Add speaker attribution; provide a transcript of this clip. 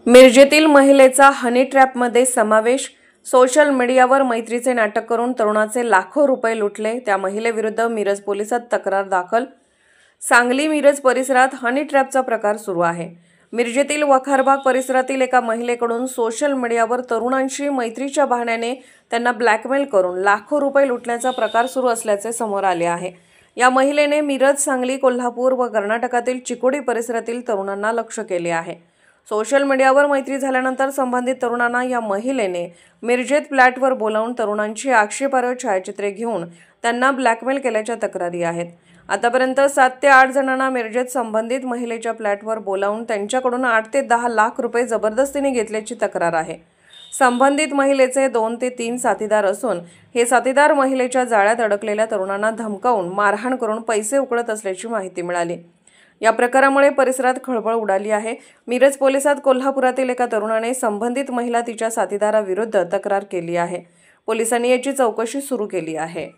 Speaker 1: मिरजेतील महिलेचा हनी ट्रॅपमध्ये समावेश। सोशल मीडियावर मैत्रीचे नाटक करून तरुणाचे लाखो रुपये लुटले, त्या महिलेविरुद्ध मिरज पोलिसात तक्रार दाखल। सांगली मिरज परिसरात हनी ट्रॅपचा प्रकार सुरू आहे। मिरजेतील वखारबाग परिसरातील एका महिलेकडून सोशल मीडियावर तरुणांशी मैत्रीच्या बहाण्याने त्यांना ब्लॅकमेल करून लाखो रुपये लुटण्याचा प्रकार सुरू असल्याचे समोर आले आहे। या महिलेने मिरज, सांगली, कोल्हापूर व कर्नाटकातील चिकोडी परिसरातील तरुणांना लक्ष्य केले आहे। सोशल मीडियावर मैत्री झाल्यानंतर संबंधित तरुणांना या महिलेने मिरजेत फ्लॅटवर बोलावून तरुणांची आक्षेपार्ह छायाचित्रे घेऊन त्यांना ब्लॅकमेल केल्याच्या तक्रारी आहेत। आतापर्यंत 7 ते 8 जणांना मिरजेत संबंधित महिलेच्या फ्लॅटवर बोलावून त्यांच्याकडून 8 ते 10 लाख रुपये जबरदस्तीने घेतल्याची तक्रार आहे। संबंधित महिलेचे 2 ते 3 साथीदार असून हे साथीदार महिलेच्या जाळ्यात अडकलेल्या तरुणांना धमकावून मारहाण करून पैसे उकळत असल्याची माहिती मिळाली। या प्रकारामुळे परिसरात खळबळ उडाली आहे। मिरज पोलिसात कोल्हापुरातील एका तरुणाने संबंधित महिला तिच्या साथीदाराविरुद्ध तक्रार केली आहे। पोलिसांनी याची चौकशी सुरू केली आहे।